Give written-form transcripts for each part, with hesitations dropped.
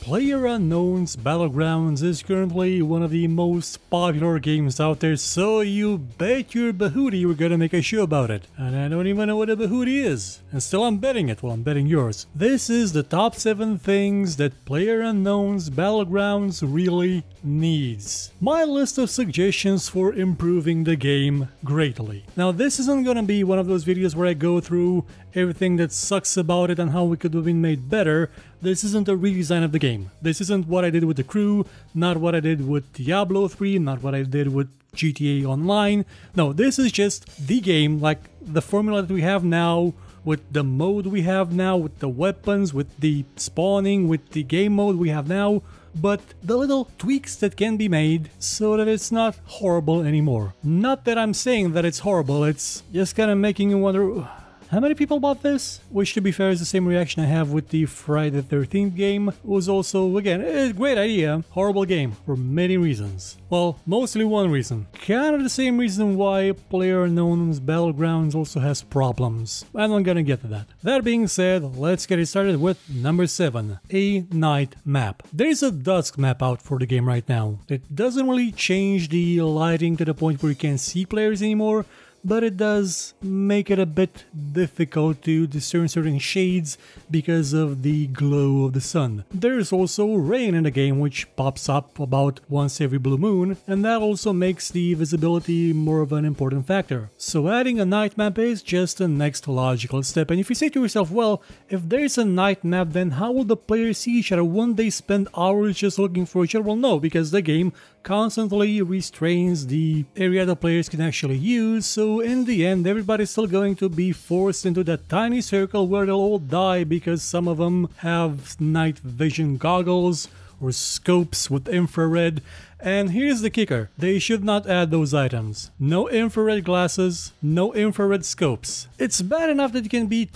PlayerUnknown's Battlegrounds is currently one of the most popular games out there, so you bet your bahooty we're gonna make a show about it. And I don't even know what a bahooty is. And still I'm betting it, well I'm betting yours. This is the top 7 things that PlayerUnknown's Battlegrounds really needs. My list of suggestions for improving the game greatly. Now this isn't gonna be one of those videos where I go through everything that sucks about it and how it could have been made better. This isn't a redesign of the game. This isn't what I did with the crew, not what I did with Diablo 3, not what I did with GTA Online. No, this is just the game, like the formula that we have now, with the mode we have now, with the weapons, with the spawning, with the game mode we have now, but the little tweaks that can be made so that it's not horrible anymore. Not that I'm saying that it's horrible, it's just kind of making you wonder, how many people bought this? Which, to be fair, is the same reaction I have with the Friday the 13th game. It was also, again, a great idea, horrible game for many reasons. Well, mostly one reason. Kind of the same reason why PlayerUnknown's Battlegrounds also has problems. I'm not gonna get to that. That being said, let's get it started with number 7, a night map. There's a dusk map out for the game right now. It doesn't really change the lighting to the point where you can't see players anymore, but it does make it a bit difficult to discern certain shades because of the glow of the sun. There's also rain in the game, which pops up about once every blue moon, and that also makes the visibility more of an important factor. So adding a night map is just the next logical step. And if you say to yourself, well, if there's a night map, then how will the players see each other? Won't they spend hours just looking for each other? Well, no, because the game constantly restrains the area the players can actually use, so in the end everybody's still going to be forced into that tiny circle where they'll all die because some of them have night vision goggles or scopes with infrared. And here's the kicker, they should not add those items. No infrared glasses, no infrared scopes. It's bad enough that you can be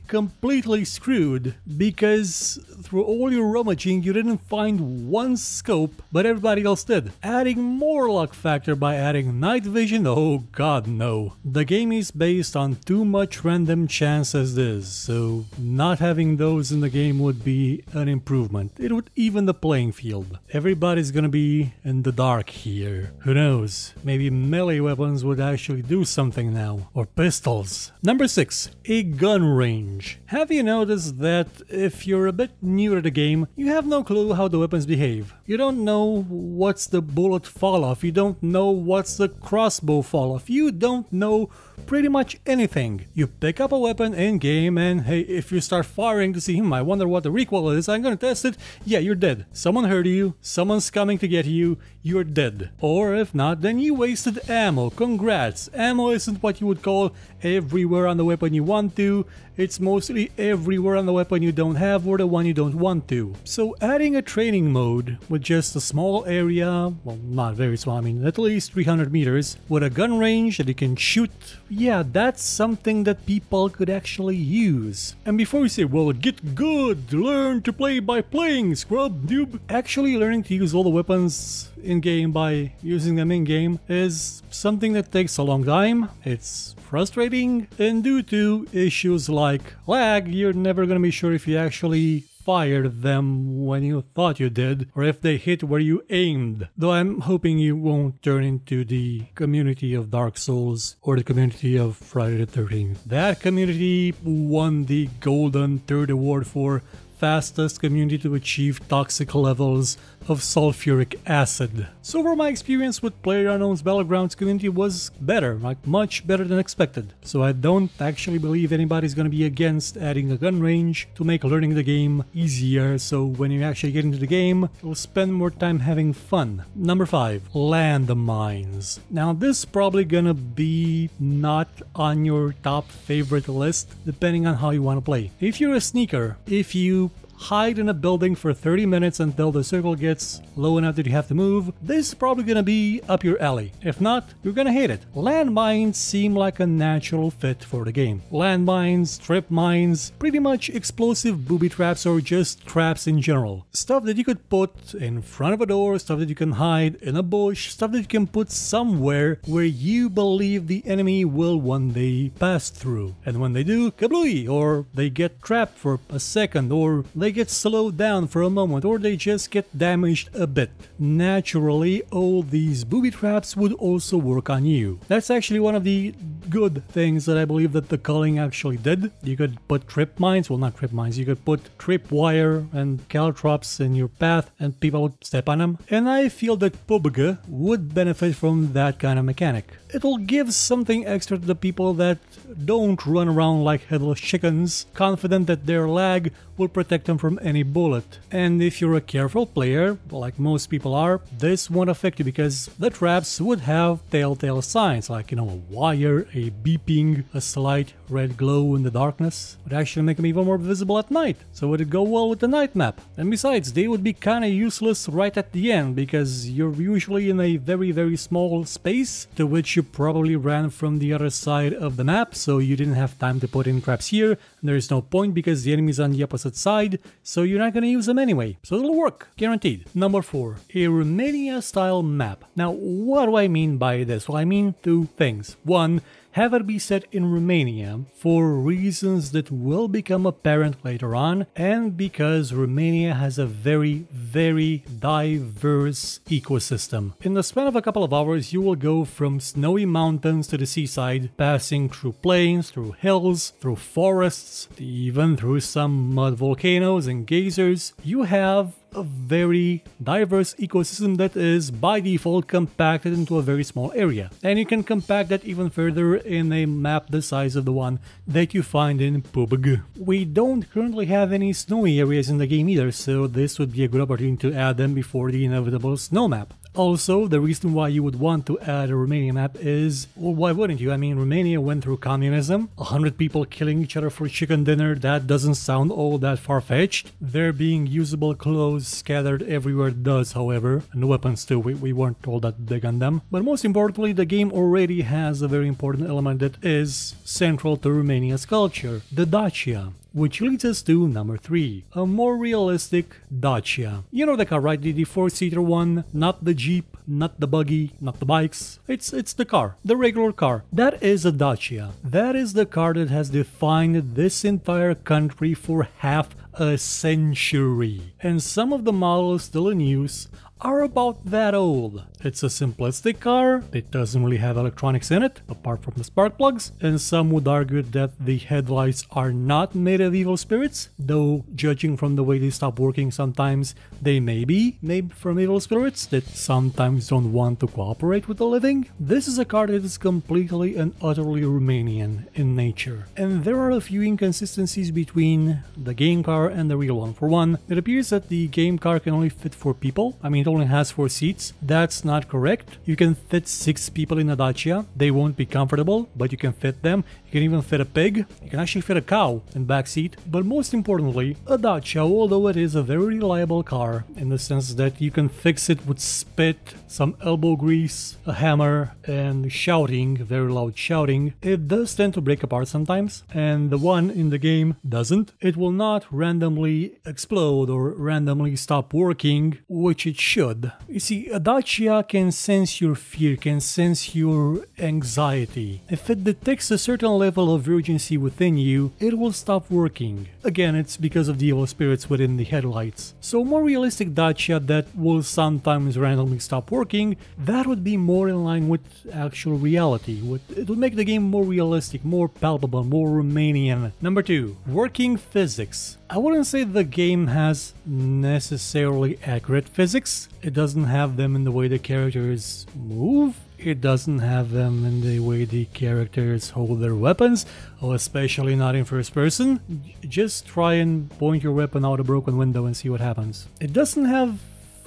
completely screwed because through all your rummaging you didn't find one scope, but everybody else did. Adding more luck factor by adding night vision, oh god no. The game is based on too much random chance as this, so not having those in the game would be an improvement. It would even the playing field. Everybody's gonna be in the dark here. Who knows? Maybe melee weapons would actually do something now. Or pistols. Number 6. A gun range. Have you noticed that if you're a bit new to the game, you have no clue how the weapons behave? You don't know what's the bullet fall off. You don't know what's the crossbow fall off. You don't know pretty much anything. You pick up a weapon in game and hey, if you start firing to see I wonder what the recoil is, I'm gonna test it, yeah, you're dead. Someone heard you, someone's coming to get you, you're dead. Or if not, then you wasted ammo. Congrats. Ammo isn't what you would call everywhere on the weapon you want to, it's mostly everywhere on the weapon you don't have or the one you don't want to. So adding a training mode with just a small area, well not very small, I mean at least 300 meters, with a gun range that you can shoot, yeah, that's something that people could actually use. And before you say, well, get good, learn to play by playing, scrub noob. Actually learning to use all the weapons in-game by using them in-game is something that takes a long time, it's frustrating, and due to issues like lag, you're never gonna be sure if you actually fired them when you thought you did, or if they hit where you aimed. Though I'm hoping you won't turn into the community of Dark Souls or the community of Friday the 13th. That community won the Golden Third Award for fastest community to achieve toxic levels of sulfuric acid. So far my experience with PlayerUnknown's Battlegrounds community was better, like much better than expected. So I don't actually believe anybody's gonna be against adding a gun range to make learning the game easier, so when you actually get into the game, you'll spend more time having fun. Number 5. Landmines. Now this is probably gonna be not on your top favorite list, depending on how you want to play. If you're a sneaker, if you hide in a building for 30 minutes until the circle gets low enough that you have to move, this is probably gonna be up your alley. If not, you're gonna hate it. Landmines seem like a natural fit for the game. Landmines, trip mines, pretty much explosive booby traps or just traps in general. Stuff that you could put in front of a door, stuff that you can hide in a bush, stuff that you can put somewhere where you believe the enemy will one day pass through. And when they do, kablooey! Or they get trapped for a second, or they they get slowed down for a moment or they just get damaged a bit. Naturally, all these booby traps would also work on you. That's actually one of the good things that I believe that the culling actually did. You could put trip mines, well not trip mines, you could put trip wire and caltrops in your path and people would step on them. And I feel that PUBG would benefit from that kind of mechanic. It'll give something extra to the people that don't run around like headless chickens, confident that their lag will protect them from any bullet. And if you're a careful player, like most people are, this won't affect you because the traps would have telltale signs like, you know, a wire, a beeping, a slight red glow in the darkness. Would actually make them even more visible at night, so would it go well with the night map. And besides, they would be kinda useless right at the end because you're usually in a very small space to which you probably ran from the other side of the map, so you didn't have time to put in traps here, and there is no point because the enemy's on the opposite side, so you're not gonna use them anyway. So it'll work, guaranteed. Number 4, a Romania style map. Now, what do I mean by this? Well, I mean two things. One, have it be set in Romania for reasons that will become apparent later on, and because Romania has a very diverse ecosystem. In the span of a couple of hours, you will go from snowy mountains to the seaside, passing through plains, through hills, through forests, even through some mud volcanoes and geysers. You have a very diverse ecosystem that is by default compacted into a very small area, and you can compact that even further in a map the size of the one that you find in PUBG. We don't currently have any snowy areas in the game either, so this would be a good opportunity to add them before the inevitable snow map. Also, the reason why you would want to add a Romania map is, well, why wouldn't you? I mean, Romania went through communism, 100 people killing each other for chicken dinner, that doesn't sound all that far-fetched. There being usable clothes scattered everywhere does, however, and weapons too, we weren't all that big on them. But most importantly, the game already has a very important element that is central to Romania's culture, the Dacia. Which leads us to number 3, a more realistic Dacia. You know the car, right? The 4-seater one, not the Jeep, not the buggy, not the bikes. It's the car, the regular car. That is a Dacia. That is the car that has defined this entire country for half a century. And some of the models still in use are about that old. It's a simplistic car, it doesn't really have electronics in it, apart from the spark plugs, and some would argue that the headlights are not made of evil spirits, though judging from the way they stop working sometimes, they may be made from evil spirits that sometimes don't want to cooperate with the living. This is a car that is completely and utterly Romanian in nature, and there are a few inconsistencies between the game car and the real one. For one, it appears that the game car can only fit 4 people. I mean, it only has 4 seats. That's not correct. You can fit 6 people in a Dacia. They won't be comfortable, but you can fit them. You can even fit a pig. You can actually fit a cow in back seat. But most importantly, a Dacia, although it is a very reliable car in the sense that you can fix it with spit, some elbow grease, a hammer, and shouting, very loud shouting, it does tend to break apart sometimes. And the one in the game doesn't. It will not randomly explode or randomly stop working, which it should. You see, a Dacia can sense your fear, can sense your anxiety. If it detects a certain level of urgency within you, it will stop working. Again, it's because of the evil spirits within the headlights. So more realistic Dacia that will sometimes randomly stop working, that would be more in line with actual reality. It would make the game more realistic, more palpable, more Romanian. Number 2, working physics. I wouldn't say the game has necessarily accurate physics. It doesn't have them in the way the characters move. It doesn't have them in the way the characters hold their weapons, or especially not in first person. Just try and point your weapon out a broken window and see what happens. It doesn't have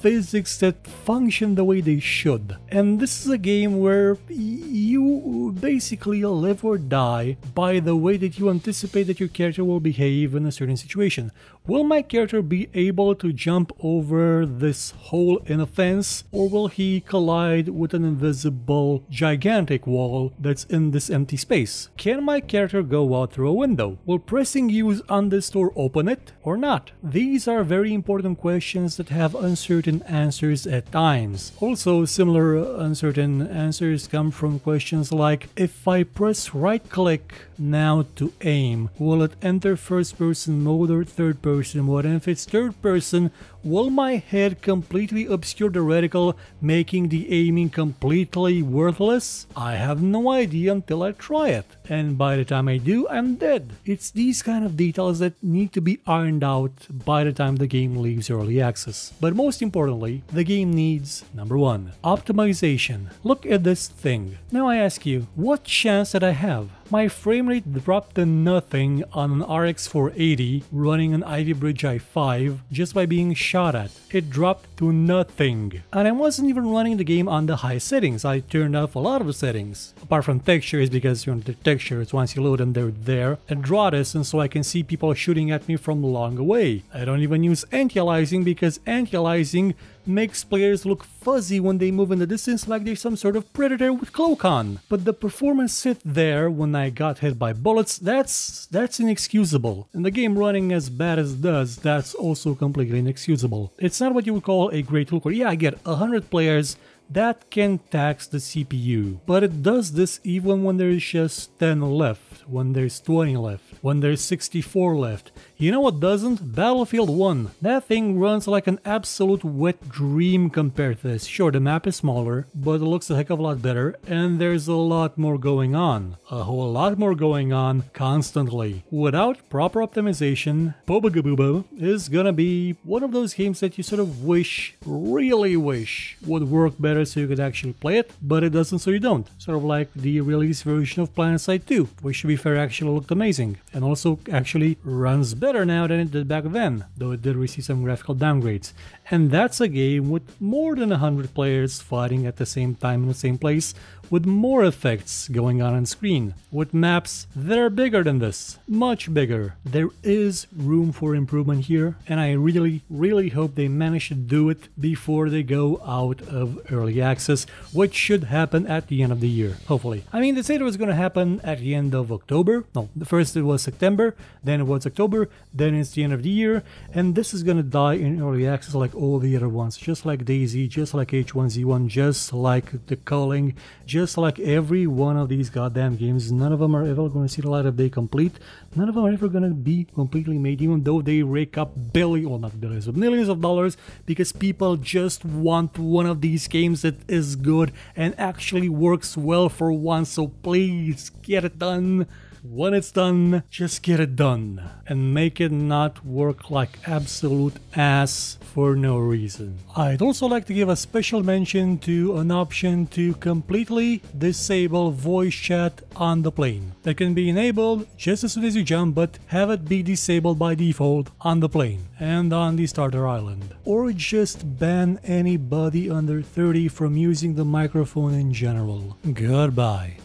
physics that function the way they should. And this is a game where you basically live or die by the way that you anticipate that your character will behave in a certain situation. Will my character be able to jump over this hole in a fence, or will he collide with an invisible gigantic wall that's in this empty space? Can my character go out through a window? Will pressing use on this door open it or not? These are very important questions that have uncertain answers at times. Also, similar uncertain answers come from questions like, if I press right click now to aim, will it enter first person mode or third person person mode, and if it's third person, will my head completely obscure the reticle, making the aiming completely worthless? I have no idea until I try it, and by the time I do, I'm dead. It's these kind of details that need to be ironed out by the time the game leaves early access. But most importantly, the game needs, number 1, optimization. Look at this thing. Now I ask you, what chance did I have? My frame rate dropped to nothing on an RX 480 running an Ivy Bridge i5 just by being shot at. It dropped to nothing. And I wasn't even running the game on the high settings. I turned off a lot of the settings. Apart from textures, because the textures, once you load them, they're there. And draw distance, so I can see people shooting at me from long away. I don't even use anti-aliasing because anti-aliasing makes players look fuzzy when they move in the distance like they're some sort of predator with cloak on. But the performance sit there when I got hit by bullets, that's inexcusable. And the game running as bad as it does, that's also completely inexcusable. It's not what you would call a great looker. Yeah, I get 100 players that can tax the CPU, but it does this even when there's just 10 left, when there's 20 left, when there's 64 left. You know what doesn't? Battlefield 1. That thing runs like an absolute wet dream compared to this. Sure, the map is smaller, but it looks a heck of a lot better, and there's a lot more going on. A whole lot more going on constantly. Without proper optimization, PUBG is gonna be one of those games that you sort of wish, really wish, would work better so you could actually play it, but it doesn't, so you don't. Sort of like the release version of PlanetSide 2, which to be fair actually looked amazing, and also actually runs better now than it did back then, though it did receive some graphical downgrades. And that's a game with more than 100 players fighting at the same time in the same place, with more effects going on screen, with maps that are bigger than this, much bigger. There is room for improvement here, and I really hope they manage to do it before they go out of early access, which should happen at the end of the year, hopefully. I mean, they said it was going to happen at the end of October. No, the first it was September, then it was October, then it's the end of the year, and this is going to die in early access like all the other ones, just like DayZ, just like H1Z1, just like The Calling, just like every one of these goddamn games. None of them are ever going to see the light of day complete. None of them are ever going to be completely made, even though they rake up not billions, but millions of dollars, because people just want one of these games that is good and actually works well for once. So please get it done. When it's done, just get it done and make it not work like absolute ass for no reason. I'd also like to give a special mention to an option to completely disable voice chat on the plane. That can be enabled just as soon as you jump, but have it be disabled by default on the plane and on the starter island. Or just ban anybody under 30 from using the microphone in general. Goodbye.